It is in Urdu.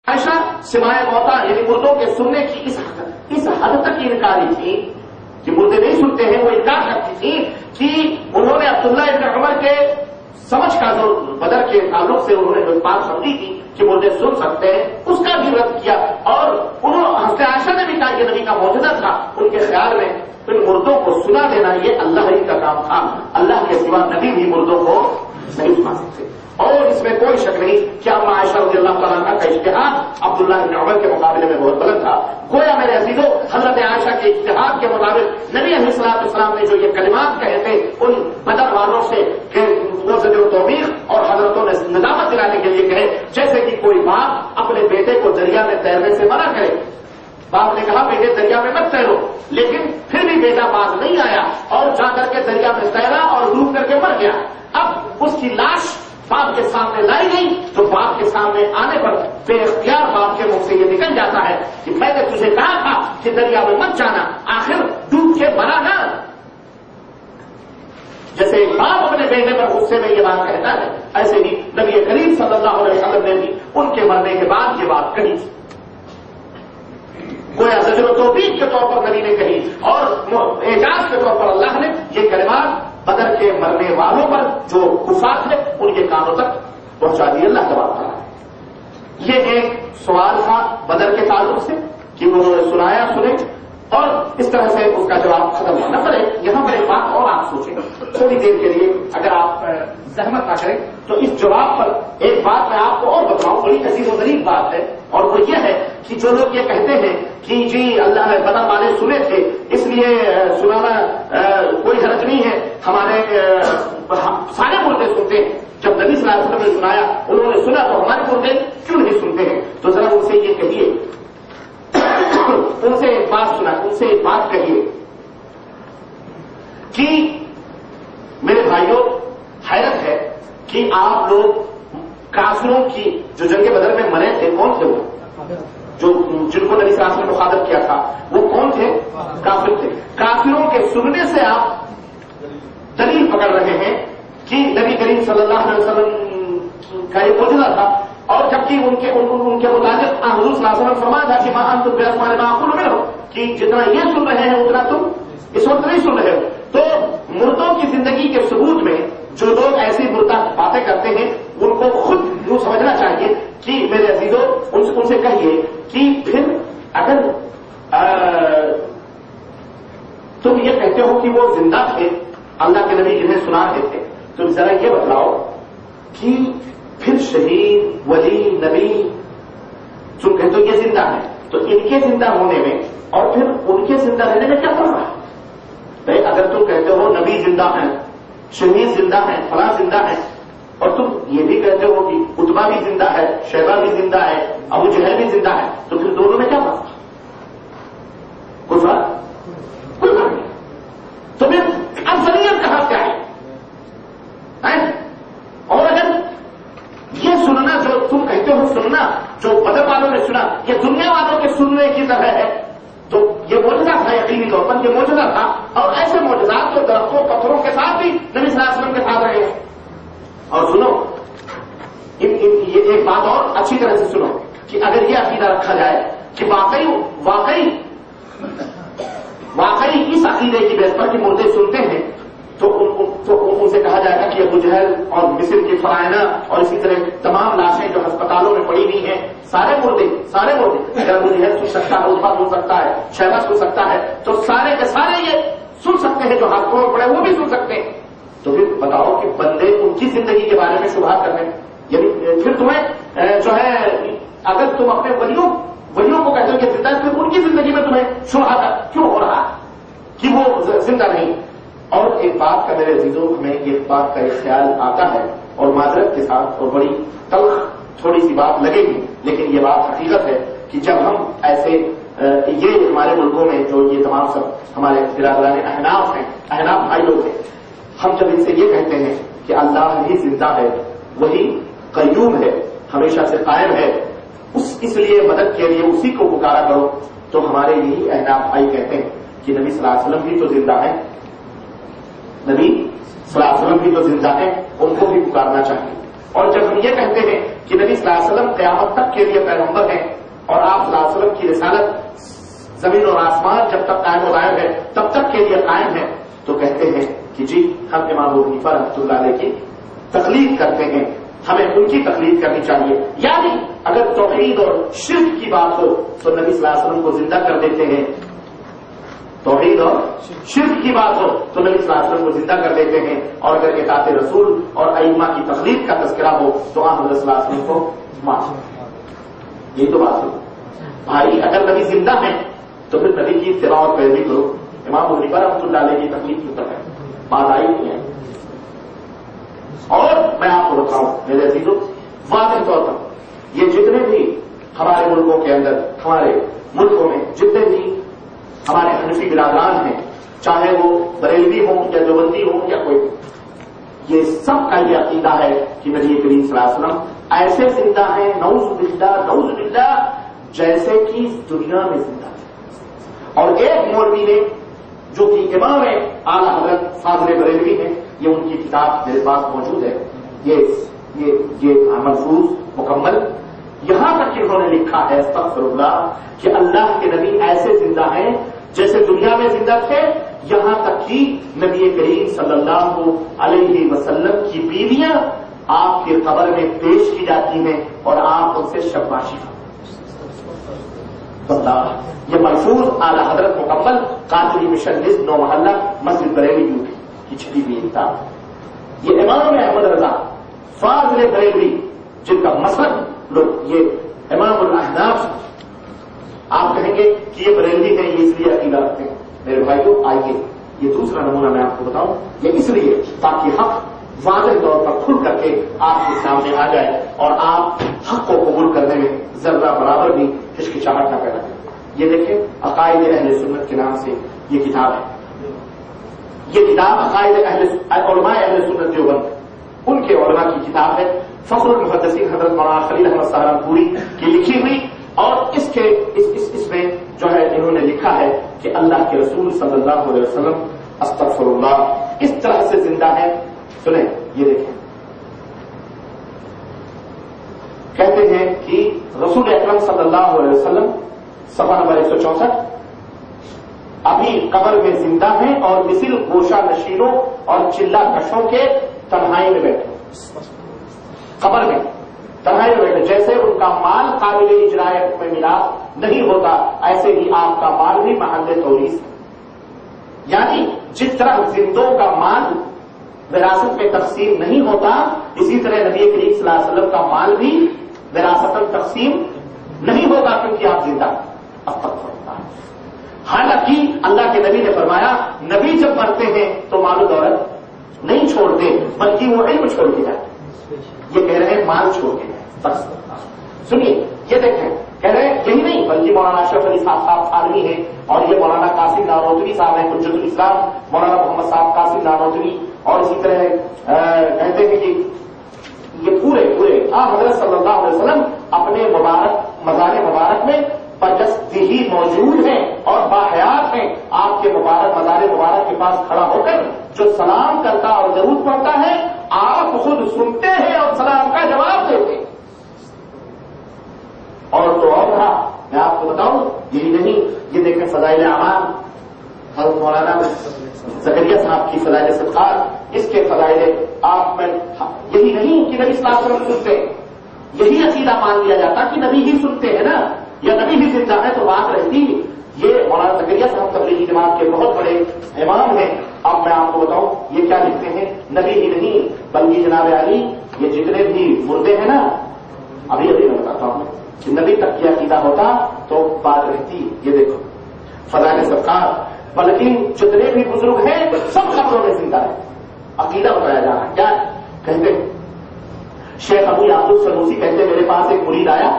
عائشہ سماع موتا یعنی مردوں کے سننے کی اس حد تک انکاری تھی کہ مردے نہیں سنتے ہیں، وہ انکار کرتی تھی کہ انہوں نے عبداللہ ابن عمر کے سمجھ کا جو بدر کے تعلق سے انہوں نے جو بات سمجھی تھی کہ مردے سن سکتے ہیں اس کا بھی رد کیا، اور حضرت عائشہ نے بھی کہا یہ نبی کا معجزہ تھا، ان کے خیال میں ان مردوں کو سنا دینا یہ اللہ ہی کا کام تھا، اللہ کے سوا نبی بھی مردوں کو نہیں سنا سکتے۔ اور اس میں کوئی شک نہیں کہ اما عائشہ رضی اللہ تعالیٰ عنہ کا اجتہاد عبداللہ ابن عمر کے مقابلے میں بہت بلند تھا۔ گویا میرے عزیزوں حضرت عائشہ کے اجتہاد کے مطابق نبی علیہ السلام نے جو یہ کلمات کہے تھے ان بدر والوں سے کہ وہ زجر و توبیخ اور حضرتوں نے ندامت دلانے کے لیے کہے، جیسے کہ کوئی باپ اپنے بیٹے کو دریا میں تیرنے سے منع کرے۔ باپ نے کہا بیٹے دریا میں مت تیرو، لیکن پھر بھی بیٹا باز نہیں آیا اور جا کر کے دریا میں تیرا اور ڈوب کر کے مر گیا۔ اب اس کی لاش باپ کے سامنے لائی گئی تو باپ کے سامنے آنے پر بے اختیار باپ کے منہ سے یہ نکل جاتا ہے کہ میں نے تجھے کہا تھا کہ دریا میں مت جانا، آخر ڈوب کے مرا نا۔ جیسے باپ اپنے بیٹے پر غصے میں یہ بات کہتا ہے، ایسے ہی نبی کریم صلی اللہ علیہ وسلم نے بھی ان کے مرنے کے بعد یہ بات کہی تھی۔ گویا زجر و توبیخ کے طور پر نبی نے کہی اور اعجاز کے طور پر اللہ نے یہ کلمات بدر کے مرنے والوں پر جو کفار تھے ان کے کانوں تک پہنچا دی اللہ تبارک تعالیٰ۔ یہ ایک سوال تھا بدر کے تعلق سے کہ انہوں نے سنایا سنے اور اس طرح سے اس کا جواب ختم ہونا پڑے۔ یہاں پر ایک بات اور آپ سوچیں تھوڑی دیر کے لیے، اگر آپ زحمت نہ کریں تو اس جواب پر ایک بات میں آپ کو اور بتاؤں، بڑی عزیز و غریب بات ہے، اور وہ یہ ہے کہ جو لوگ یہ کہتے ہیں کہ جی اللہ نے بدر والے سنے تھے اس لیے سنانا کوئی حرج نہیں ہے، ہمارے سارے مردے سنتے ہیں، جب نبی صلی اللہ علیہ وسلم نے سنایا انہوں نے سنا تو ہمارے مردے کیوں نہیں سنتے ہیں؟ تو ذرا ان سے یہ کہیے، ان سے ایک بات سنا، ان سے ایک بات کہیے کہ میرے بھائیوں حیرت ہے کہ آپ لوگ کافروں کی جو جنگ بدر میں مرے تھے کون تھے؟ وہ جو جن کو نبی صلی اللہ علیہ وسلم نے مخاطب کیا تھا وہ کون تھے؟ کافر تھے۔ کافروں کے سننے سے آپ دلیل پکڑ رہے ہیں کہ نبی کریم صلی اللہ علیہ وسلم کا یہ معجزہ تھا، اور جبکہ ان کے مطابق حضور صلی اللہ علیہ وسلم فرمایا تھا کہ ماں انتم باسماء ما اقول منه، کہ جتنا یہ سن رہے ہیں اتنا تم اس وقت نہیں سن رہے ہو۔ تو مردوں کی زندگی کے ثبوت میں جو لوگ ایسی مردہ باتیں کرتے ہیں ان کو خود یوں سمجھنا چاہیے کہ میرے عزیزوں ان سے کہیے کہ پھر اگر تم یہ کہتے ہو کہ وہ زندہ تھے اللہ کے نبی جنہیں سنا رہے تھے، تم ذرا یہ بتلاؤ کہ پھر شہید ولی نبی تم کہتے ہو یہ زندہ ہے تو ان کے زندہ ہونے میں اور پھر ان کے زندہ رہنے میں کیا فرق ہے؟ اگر تم کہتے ہو نبی زندہ ہیں، شہید زندہ ہیں، فلاں زندہ ہیں، اور تم یہ بھی کہتے ہو کہ عتبہ بھی زندہ ہے، شیبہ بھی زندہ ہے، ابو جہل بھی زندہ ہے، تو پھر دونوں میں کیا فرق ہے؟ کوئی فرق نہیں۔ تو پھر افضلیت کہاں کیا ہے؟ اور اگر یہ سننا جو تم کہتے ہو سننا جو بدر والوں نے سنا یہ دنیا والوں کے سننے کی طرح ہے تو یہ معجزہ تھا، یقینی طور پر یہ معجزہ تھا، اور ایسے معجزات تو درختوں پتھروں کے ساتھ بھی نبی صلی اللہ علیہ وسلم کے ساتھ رہے ہیں۔ اور سنو یہ ایک بات اور اچھی طرح سے سنو کہ اگر یہ عقیدہ رکھا جائے کہ واقعی اس عقیدے کی بیس پر کہ مردے سنتے ہیں تو ان سے کہا جائے گا کہ ابو جہل اور مصر کے فرائنہ اور اسی طرح تمام لاشیں جو ہسپتالوں میں پڑی ہوئی ہیں سارے مردے اگر ابو جہل سن سکتا ہے، عتبہ سن سکتا ہے، شیبہ سن سکتا ہے، تو سارے کے سارے یہ سن سکتے ہیں جو ہاتھوں میں پڑے وہ بھی سن سکتے ہیں۔ تو پھر بتاؤ کہ بندے ان کی زندگی کے بارے میں شبہات کرنے یعنی پھر تمہیں جو ہے اگر تم اپنے ولیوں کو کہتے ہو کہ زندہ ہے پھر ان کی زندگی میں تمہیں شبہات کیوں ہو رہا کہ وہ زندہ نہیں؟ اور ایک بات کا میرے عزیزوں ہمیں ایک بات کا ایک خیال آتا ہے اور معذرت کے ساتھ اور بڑی تلخ تھوڑی سی بات لگے گی لیکن یہ بات حقیقت ہے کہ جب ہم ایسے یہ ہمارے ملکوں میں جو یہ تمام سب ہمارے برادران احناف ہیں، احناف بھائی لوگ ہیں، ہم جب ان سے یہ کہتے ہیں کہ اللہ ہی زندہ ہے، وہی قیوم ہے، ہمیشہ سے قائم ہے، اس لیے مدد کے لیے اسی کو پکارا کرو، تو ہمارے یہی احناف بھائی کہتے ہیں کہ نبی صلی اللہ علیہ وسلم بھی تو زندہ ہے، نبی صلی اللہ علیہ وسلم بھی تو زندہ ہے، ان کو بھی پکارنا چاہیے۔ اور جب ہم یہ کہتے ہیں کہ نبی صلی اللہ علیہ وسلم قیامت تک کے لیے پیغمبر ہیں اور آپ صلی اللہ علیہ وسلم کی رسالت زمین اور آسمان جب تک قائم و دائم ہے تب تک کے لیے قائم ہے، تو کہتے ہیں کہ جی ہم امام ابو حنیفہ رحمۃ اللہ علیہ کی تقلید کرتے ہیں، ہمیں ان کی تقلید کرنی چاہیے. یعنی اگر توحید اور شرک کی بات ہو تو نبی صلی اللہ علیہ وسلم کو زندہ کر دیتے ہیں، توحید اور شرک کی بات ہو تو نبی صلی اللہ علیہ وسلم کو زندہ کر دیتے ہیں، اور اگر اطاعت رسول اور ائمہ کی تقلید کا تذکرہ ہو تو آپ حضرت صلی اللہ علیہ وسلم کو معاف. یہی تو بات ہے بھائی، اگر نبی زندہ ہیں تو پھر نبی کی اتباع اور پیروی کرو. امام ابو حنیفہ رحمۃ اللہ علیہ کی تقلید کی طرف ہے، بات آئی نہیں ہے. اور میں آپ کو بتاؤں میرے عزیزوں، واضح طور پر یہ جتنے بھی ہمارے ملکوں کے اندر، ہمارے ملکوں میں جتنے بھی ہمارے حنفی برادران ہیں، چاہے وہ بریلوی ہوں یا دیوبندی ہوں یا کوئی، یہ سب کا یہ عقیدہ ہے کہ نبی کریم صلی اللہ علیہ وسلم ایسے زندہ ہیں، نعوذ باللہ جیسے کہ دنیا میں زندہ ہے. اور ایک مولوی نے جو کہ امام اعلی حضرت فاضل بریلوی ہیں، یہ ان کی کتاب میرے پاس موجود ہے، یہ محفوظ مکمل، یہاں تک کہ انہوں نے لکھا ہے استغفر اللہ کہ اللہ کے نبی ایسے زندہ ہیں جیسے دنیا میں زندہ تھے، یہاں تک کہ نبی کریم صلی اللہ علیہ وسلم کی بیویاں آپ کی قبر میں پیش کی جاتی ہیں اور آپ ان سے شباشی. یہ محفوظ اعلی حضرت مکمل قادری مشن نصب 9 محلہ مسجد بریلی یوپی کی چھپی ہوئی کتاب. یہ امام احمد رضا فاضل بریلوی جن کا مسلک لوگ یہ امام الاحناف، آپ کہیں گے کہ یہ بریلوی ہے یہ اس لیے عقیدہ رکھتے ہیں. میرے بھائیوں آئیے یہ دوسرا نمونہ میں آپ کو بتاؤں، یہ اس لیے تاکہ حق واضح طور پر کھل کر کے آپ کے سامنے آ جائے اور آپ حق کو قبول کرنے میں ذرہ برابر بھی ہچکچاہٹ نہ پیدا کریں. یہ دیکھیں عقائد اہل سنت کے نام سے یہ کتاب ہے. یہ کتاب عقائد علماء اہل سنت دیوبند ان کے علماء کی کتاب ہے، فخر المحدثین حضرت مولانا خلیل احمد سہارنپوری کی لکھی ہوئی. اور اس میں جو ہے انہوں نے لکھا ہے کہ اللہ کے رسول صلی اللہ علیہ وسلم استغفر اللہ اس طرح سے زندہ ہے. سنیں یہ دیکھیں، کہتے ہیں کہ رسول اکرم صلی اللہ علیہ وسلم صفحہ نمبر 164 ابھی قبر میں زندہ ہیں اور مثل گوشہ نشینوں اور چلہ کشوں کے تنہائی میں بیٹھے. قبر میں تنہائی میں بیٹھے، جیسے ان کا مال قابل اجرائے حکم میراث نہیں ہوتا ایسے ہی آپ کا مال بھی محل توریث ہے. یعنی جس طرح زندوں کا مال وراثت میں تقسیم نہیں ہوتا، اسی طرح نبی کریم صلی اللہ علیہ وسلم کا مال بھی وراثت میں تقسیم نہیں ہوگا کیونکہ آپ زندہ. حالانکہ اللہ کے نبی نے فرمایا نبی جب مرتے ہیں تو مال و دولت نہیں چھوڑتے بلکہ وہ علم چھوڑ کے جاتے. یہ کہہ رہے ہیں مال چھوڑ کے جائے. سنیے یہ دیکھیں، کہہ رہے ہیں یہی نہیں بلکہ مولانا اشرف علی صاحب تھانوی ہیں اور یہ مولانا قاسم نانوتوی صاحب ہیں حجت الاسلام، مولانا محمد صاحب قاسم نانوتوی، اور اسی طرح کہتے ہیں کہ یہ پورے حضرت صلی اللہ علیہ وسلم اپنے مبارک مزار مبارک میں بجسدہی موجود ہیں اور باحیات ہیں. آپ کے مبارک مزار مبارک کے پاس کھڑا ہو کر جو سلام کرتا اور درود پڑھتا ہے آپ خود سنتے ہیں اور سلام کا جواب دیتے ہیں. اور تو اور رہا میں آپ کو بتاؤں، یہی نہیں، یہ دیکھیں فضائل اعمال حضرت مولانا زکریا صاحب کی فضائل صدقات، اس کے فضائل آپ میں یہی نہیں کہ نبی صلی اللہ علیہ وسلم سنتے، یہی عقیدہ مان لیا جاتا کہ نبی ہی سنتے ہیں نا یا نبی ہی زندہ ہے تو بات رہتی. یہ مولانا زکریا صاحب تبلیغی جماعت کے بہت بڑے امام ہیں. اب میں آپ کو بتاؤں یہ کیا لکھتے ہیں، نبی ہی نہیں بلکہ جناب علی یہ جتنے بھی مردے ہیں نا، ابھی میں بتاتا ہوں کہ نبی تک کی عقیدہ ہوتا تو بات رہتی. یہ دیکھو فضائل صدقات، بلکہ جتنے بھی بزرگ ہیں سب قبروں میں زندہ ہے. عقیدہ بتایا جا رہا ہے. کیا کہتے ہیں شیخ ابو یعقوب سنوسی کہتے ہیں میرے پاس ایک مرید آیا